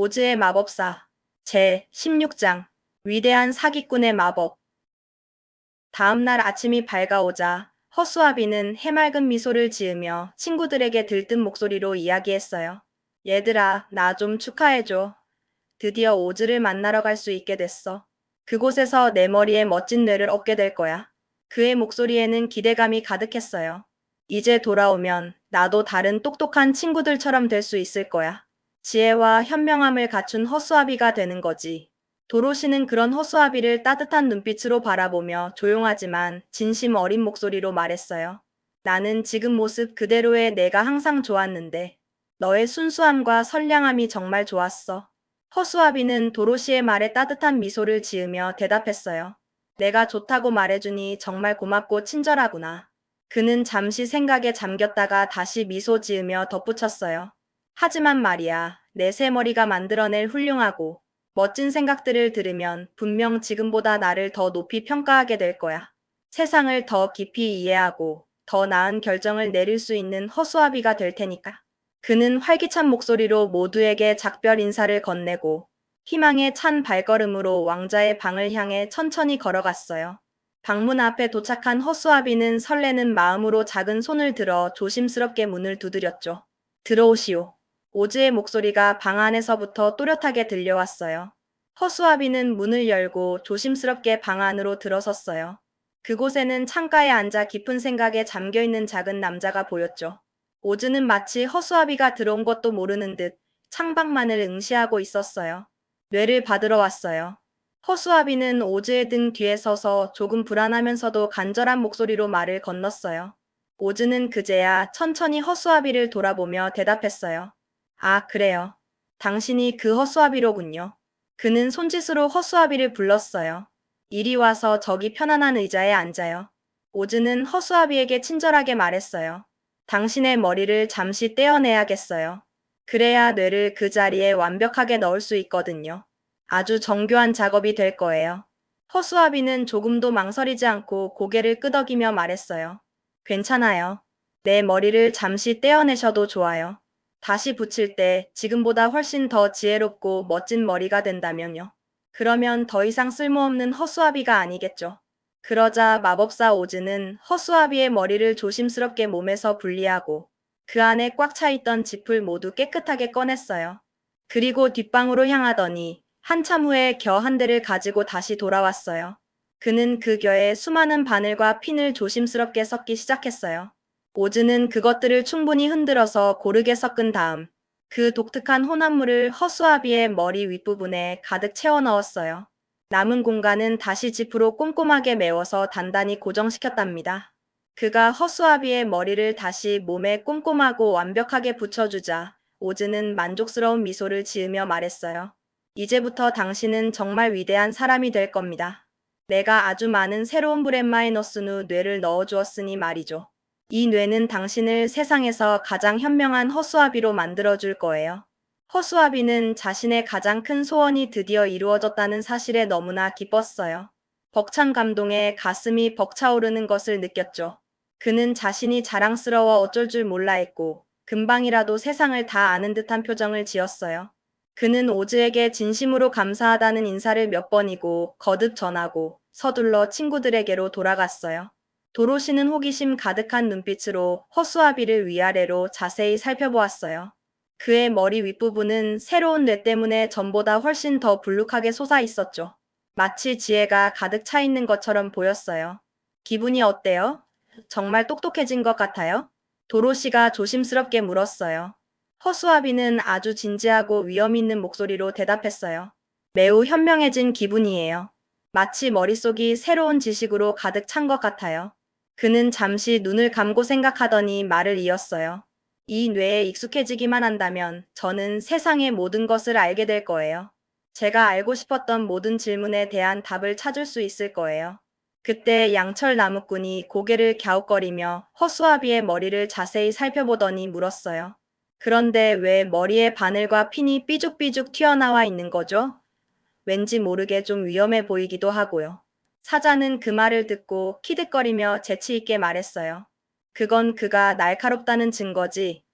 오즈의 마법사 제 16장 위대한 사기꾼의 마법. 다음 날 아침이 밝아오자 허수아비는 해맑은 미소를 지으며 친구들에게 들뜬 목소리로 이야기했어요. 얘들아, 나 좀 축하해줘. 드디어 오즈를 만나러 갈 수 있게 됐어. 그곳에서 내 머리에 멋진 뇌를 얻게 될 거야. 그의 목소리에는 기대감이 가득했어요. 이제 돌아오면 나도 다른 똑똑한 친구들처럼 될 수 있을 거야. 지혜와 현명함을 갖춘 허수아비가 되는 거지. 도로시는 그런 허수아비를 따뜻한 눈빛으로 바라보며 조용하지만 진심 어린 목소리로 말했어요. 나는 지금 모습 그대로의 내가 항상 좋았는데 너의 순수함과 선량함이 정말 좋았어. 허수아비는 도로시의 말에 따뜻한 미소를 지으며 대답했어요. 내가 좋다고 말해주니 정말 고맙고 친절하구나. 그는 잠시 생각에 잠겼다가 다시 미소 지으며 덧붙였어요. 하지만 말이야, 내 새머리가 만들어낼 훌륭하고 멋진 생각들을 들으면 분명 지금보다 나를 더 높이 평가하게 될 거야. 세상을 더 깊이 이해하고 더 나은 결정을 내릴 수 있는 허수아비가 될 테니까. 그는 활기찬 목소리로 모두에게 작별 인사를 건네고 희망에 찬 발걸음으로 왕자의 방을 향해 천천히 걸어갔어요. 방문 앞에 도착한 허수아비는 설레는 마음으로 작은 손을 들어 조심스럽게 문을 두드렸죠. 들어오시오. 오즈의 목소리가 방 안에서부터 또렷하게 들려왔어요. 허수아비는 문을 열고 조심스럽게 방 안으로 들어섰어요. 그곳에는 창가에 앉아 깊은 생각에 잠겨있는 작은 남자가 보였죠. 오즈는 마치 허수아비가 들어온 것도 모르는 듯 창밖만을 응시하고 있었어요. 뇌를 받으러 왔어요. 허수아비는 오즈의 등 뒤에 서서 조금 불안하면서도 간절한 목소리로 말을 건넜어요. 오즈는 그제야 천천히 허수아비를 돌아보며 대답했어요. 아, 그래요. 당신이 그 허수아비로군요. 그는 손짓으로 허수아비를 불렀어요. 이리 와서 저기 편안한 의자에 앉아요. 오즈는 허수아비에게 친절하게 말했어요. 당신의 머리를 잠시 떼어내야겠어요. 그래야 뇌를 그 자리에 완벽하게 넣을 수 있거든요. 아주 정교한 작업이 될 거예요. 허수아비는 조금도 망설이지 않고 고개를 끄덕이며 말했어요. 괜찮아요. 내 머리를 잠시 떼어내셔도 좋아요. 다시 붙일 때 지금보다 훨씬 더 지혜롭고 멋진 머리가 된다면요. 그러면 더 이상 쓸모없는 허수아비가 아니겠죠. 그러자 마법사 오즈는 허수아비의 머리를 조심스럽게 몸에서 분리하고 그 안에 꽉 차 있던 짚을 모두 깨끗하게 꺼냈어요. 그리고 뒷방으로 향하더니 한참 후에 겨 한 대를 가지고 다시 돌아왔어요. 그는 그 겨에 수많은 바늘과 핀을 조심스럽게 섞기 시작했어요. 오즈는 그것들을 충분히 흔들어서 고르게 섞은 다음 그 독특한 혼합물을 허수아비의 머리 윗부분에 가득 채워 넣었어요. 남은 공간은 다시 짚으로 꼼꼼하게 메워서 단단히 고정시켰답니다. 그가 허수아비의 머리를 다시 몸에 꼼꼼하고 완벽하게 붙여주자 오즈는 만족스러운 미소를 지으며 말했어요. 이제부터 당신은 정말 위대한 사람이 될 겁니다. 내가 아주 많은 새로운 브렛마이너스 뇌를 넣어주었으니 말이죠. 이 뇌는 당신을 세상에서 가장 현명한 허수아비로 만들어줄 거예요. 허수아비는 자신의 가장 큰 소원이 드디어 이루어졌다는 사실에 너무나 기뻤어요. 벅찬 감동에 가슴이 벅차오르는 것을 느꼈죠. 그는 자신이 자랑스러워 어쩔 줄 몰라 했고 금방이라도 세상을 다 아는 듯한 표정을 지었어요. 그는 오즈에게 진심으로 감사하다는 인사를 몇 번이고 거듭 전하고 서둘러 친구들에게로 돌아갔어요. 도로시는 호기심 가득한 눈빛으로 허수아비를 위아래로 자세히 살펴보았어요. 그의 머리 윗부분은 새로운 뇌 때문에 전보다 훨씬 더 불룩하게 솟아 있었죠. 마치 지혜가 가득 차 있는 것처럼 보였어요. 기분이 어때요? 정말 똑똑해진 것 같아요? 도로시가 조심스럽게 물었어요. 허수아비는 아주 진지하고 위험 있는 목소리로 대답했어요. 매우 현명해진 기분이에요. 마치 머릿속이 새로운 지식으로 가득 찬 것 같아요. 그는 잠시 눈을 감고 생각하더니 말을 이었어요. 이 뇌에 익숙해지기만 한다면 저는 세상의 모든 것을 알게 될 거예요. 제가 알고 싶었던 모든 질문에 대한 답을 찾을 수 있을 거예요. 그때 양철 나무꾼이 고개를 갸웃거리며 허수아비의 머리를 자세히 살펴보더니 물었어요. 그런데 왜 머리에 바늘과 핀이 삐죽삐죽 튀어나와 있는 거죠? 왠지 모르게 좀 위험해 보이기도 하고요. 사자는 그 말을 듣고 키득거리며 재치 있게 말했어요. 그건 그가 날카롭다는 증거지.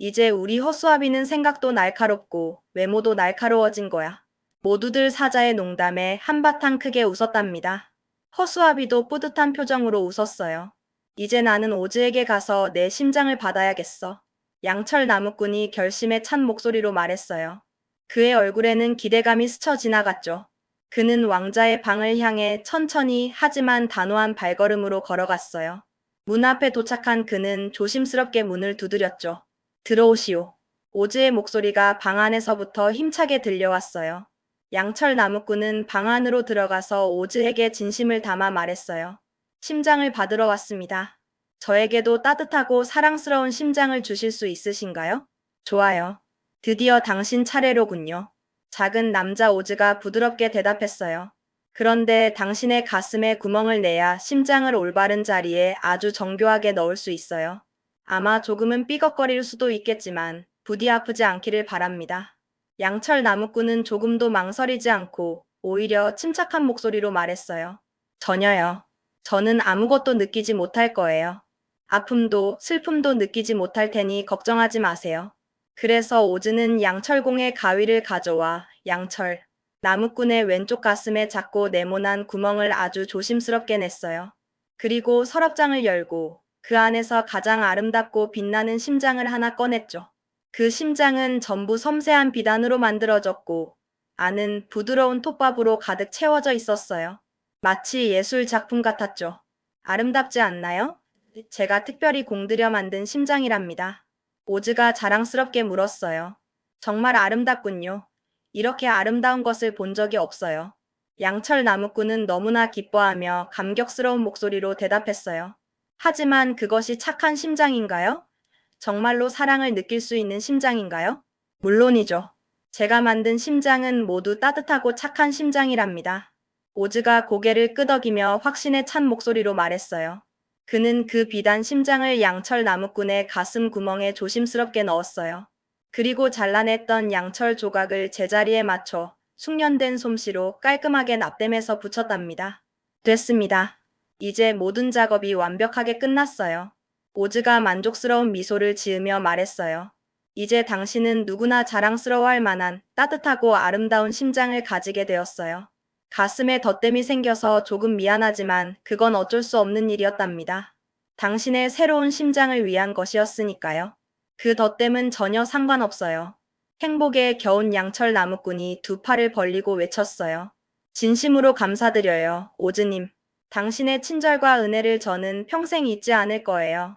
이제 우리 허수아비는 생각도 날카롭고 외모도 날카로워진 거야. 모두들 사자의 농담에 한바탕 크게 웃었답니다. 허수아비도 뿌듯한 표정으로 웃었어요. 이제 나는 오즈에게 가서 내 심장을 받아야겠어. 양철 나무꾼이 결심에 찬 목소리로 말했어요. 그의 얼굴에는 기대감이 스쳐 지나갔죠. 그는 왕자의 방을 향해 천천히 하지만 단호한 발걸음으로 걸어갔어요. 문 앞에 도착한 그는 조심스럽게 문을 두드렸죠. 들어오시오. 오즈의 목소리가 방 안에서부터 힘차게 들려왔어요. 양철 나무꾼은 방 안으로 들어가서 오즈에게 진심을 담아 말했어요. 심장을 받으러 왔습니다. 저에게도 따뜻하고 사랑스러운 심장을 주실 수 있으신가요? 좋아요. 드디어 당신 차례로군요. 작은 남자 오즈가 부드럽게 대답했어요. 그런데 당신의 가슴에 구멍을 내야 심장을 올바른 자리에 아주 정교하게 넣을 수 있어요. 아마 조금은 삐걱거릴 수도 있겠지만 부디 아프지 않기를 바랍니다. 양철 나무꾼은 조금도 망설이지 않고 오히려 침착한 목소리로 말했어요. 전혀요. 저는 아무것도 느끼지 못할 거예요. 아픔도 슬픔도 느끼지 못할 테니 걱정하지 마세요. 그래서 오즈는 양철공의 가위를 가져와 양철 나무꾼의 왼쪽 가슴에 작고 네모난 구멍을 아주 조심스럽게 냈어요. 그리고 서랍장을 열고 그 안에서 가장 아름답고 빛나는 심장을 하나 꺼냈죠. 그 심장은 전부 섬세한 비단으로 만들어졌고 안은 부드러운 톱밥으로 가득 채워져 있었어요. 마치 예술 작품 같았죠. 아름답지 않나요? 제가 특별히 공들여 만든 심장이랍니다. 오즈가 자랑스럽게 물었어요. 정말 아름답군요. 이렇게 아름다운 것을 본 적이 없어요. 양철 나무꾼은 너무나 기뻐하며 감격스러운 목소리로 대답했어요. 하지만 그것이 착한 심장인가요? 정말로 사랑을 느낄 수 있는 심장인가요? 물론이죠. 제가 만든 심장은 모두 따뜻하고 착한 심장이랍니다. 오즈가 고개를 끄덕이며 확신에 찬 목소리로 말했어요. 그는 그 비단 심장을 양철 나무꾼의 가슴 구멍에 조심스럽게 넣었어요. 그리고 잘라냈던 양철 조각을 제자리에 맞춰 숙련된 솜씨로 깔끔하게 납땜해서 붙였답니다. 됐습니다. 이제 모든 작업이 완벽하게 끝났어요. 오즈가 만족스러운 미소를 지으며 말했어요. 이제 당신은 누구나 자랑스러워할 만한 따뜻하고 아름다운 심장을 가지게 되었어요. 가슴에 덧댐이 생겨서 조금 미안하지만 그건 어쩔 수 없는 일이었답니다. 당신의 새로운 심장을 위한 것이었으니까요. 그 덧댐은 전혀 상관없어요. 행복에 겨운 양철 나무꾼이 두 팔을 벌리고 외쳤어요. 진심으로 감사드려요, 오즈님. 당신의 친절과 은혜를 저는 평생 잊지 않을 거예요.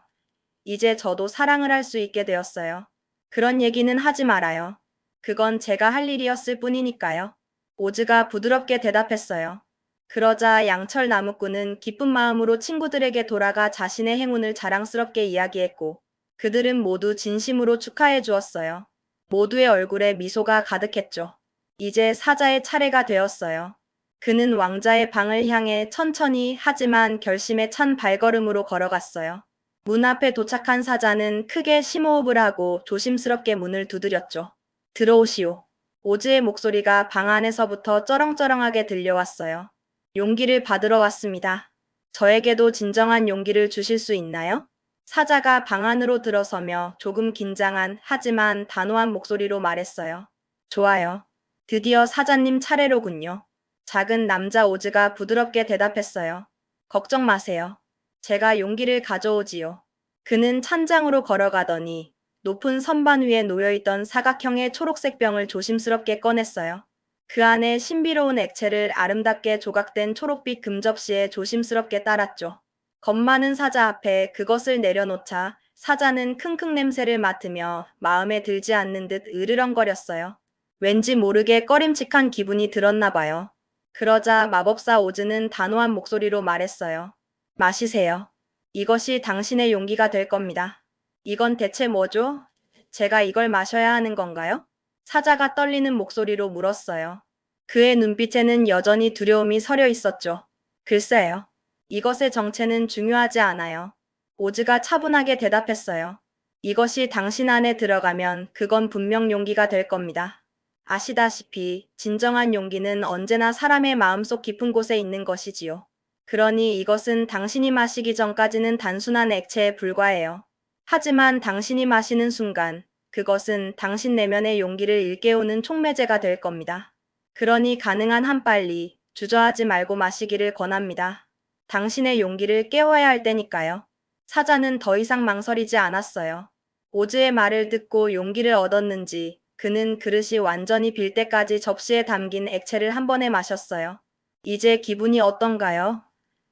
이제 저도 사랑을 할 수 있게 되었어요. 그런 얘기는 하지 말아요. 그건 제가 할 일이었을 뿐이니까요. 오즈가 부드럽게 대답했어요. 그러자 양철 나무꾼은 기쁜 마음으로 친구들에게 돌아가 자신의 행운을 자랑스럽게 이야기했고 그들은 모두 진심으로 축하해 주었어요. 모두의 얼굴에 미소가 가득했죠. 이제 사자의 차례가 되었어요. 그는 왕자의 방을 향해 천천히 하지만 결심에 찬 발걸음으로 걸어갔어요. 문 앞에 도착한 사자는 크게 심호흡을 하고 조심스럽게 문을 두드렸죠. 들어오시오. 오즈의 목소리가 방 안에서부터 쩌렁쩌렁하게 들려왔어요. 용기를 받으러 왔습니다. 저에게도 진정한 용기를 주실 수 있나요? 사자가 방 안으로 들어서며 조금 긴장한 하지만 단호한 목소리로 말했어요. 좋아요. 드디어 사자님 차례로군요. 작은 남자 오즈가 부드럽게 대답했어요. 걱정 마세요. 제가 용기를 가져오지요. 그는 찬장으로 걸어가더니 높은 선반 위에 놓여있던 사각형의 초록색 병을 조심스럽게 꺼냈어요. 그 안에 신비로운 액체를 아름답게 조각된 초록빛 금접시에 조심스럽게 따랐죠. 겁 많은 사자 앞에 그것을 내려놓자 사자는 킁킁 냄새를 맡으며 마음에 들지 않는 듯 으르렁거렸어요. 왠지 모르게 꺼림칙한 기분이 들었나 봐요. 그러자 마법사 오즈는 단호한 목소리로 말했어요. 마시세요. 이것이 당신의 용기가 될 겁니다. 이건 대체 뭐죠? 제가 이걸 마셔야 하는 건가요? 사자가 떨리는 목소리로 물었어요. 그의 눈빛에는 여전히 두려움이 서려 있었죠. 글쎄요. 이것의 정체는 중요하지 않아요. 오즈가 차분하게 대답했어요. 이것이 당신 안에 들어가면 그건 분명 용기가 될 겁니다. 아시다시피 진정한 용기는 언제나 사람의 마음속 깊은 곳에 있는 것이지요. 그러니 이것은 당신이 마시기 전까지는 단순한 액체에 불과해요. 하지만 당신이 마시는 순간 그것은 당신 내면의 용기를 일깨우는 촉매제가 될 겁니다. 그러니 가능한 한 빨리 주저하지 말고 마시기를 권합니다. 당신의 용기를 깨워야 할 때니까요. 사자는 더 이상 망설이지 않았어요. 오즈의 말을 듣고 용기를 얻었는지 그는 그릇이 완전히 빌 때까지 접시에 담긴 액체를 한 번에 마셨어요. 이제 기분이 어떤가요?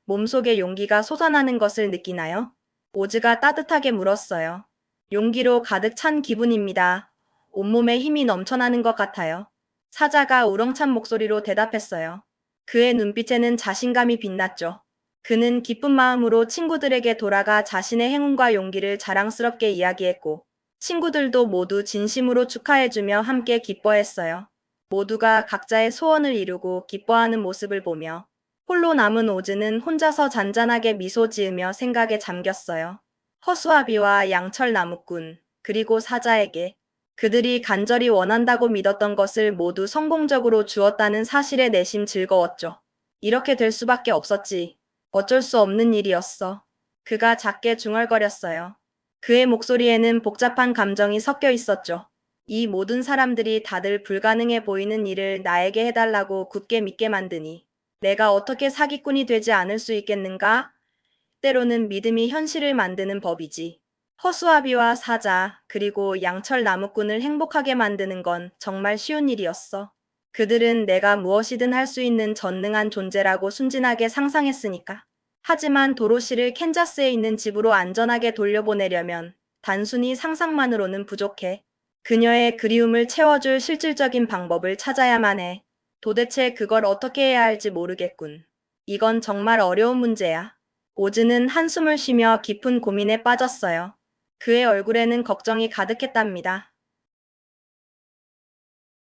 몸속에 용기가 솟아나는 것을 느끼나요? 오즈가 따뜻하게 물었어요. 용기로 가득 찬 기분입니다. 온몸에 힘이 넘쳐나는 것 같아요. 사자가 우렁찬 목소리로 대답했어요. 그의 눈빛에는 자신감이 빛났죠. 그는 기쁜 마음으로 친구들에게 돌아가 자신의 행운과 용기를 자랑스럽게 이야기했고, 친구들도 모두 진심으로 축하해주며 함께 기뻐했어요. 모두가 각자의 소원을 이루고 기뻐하는 모습을 보며 홀로 남은 오즈는 혼자서 잔잔하게 미소 지으며 생각에 잠겼어요. 허수아비와 양철 나무꾼, 그리고 사자에게 그들이 간절히 원한다고 믿었던 것을 모두 성공적으로 주었다는 사실에 내심 즐거웠죠. 이렇게 될 수밖에 없었지. 어쩔 수 없는 일이었어. 그가 작게 중얼거렸어요. 그의 목소리에는 복잡한 감정이 섞여 있었죠. 이 모든 사람들이 다들 불가능해 보이는 일을 나에게 해달라고 굳게 믿게 만드니 내가 어떻게 사기꾼이 되지 않을 수 있겠는가? 때로는 믿음이 현실을 만드는 법이지. 허수아비와 사자, 그리고 양철 나무꾼을 행복하게 만드는 건 정말 쉬운 일이었어. 그들은 내가 무엇이든 할 수 있는 전능한 존재라고 순진하게 상상했으니까. 하지만 도로시를 캔자스에 있는 집으로 안전하게 돌려보내려면 단순히 상상만으로는 부족해. 그녀의 그리움을 채워줄 실질적인 방법을 찾아야만 해. 도대체 그걸 어떻게 해야 할지 모르겠군. 이건 정말 어려운 문제야. 오즈는 한숨을 쉬며 깊은 고민에 빠졌어요. 그의 얼굴에는 걱정이 가득했답니다.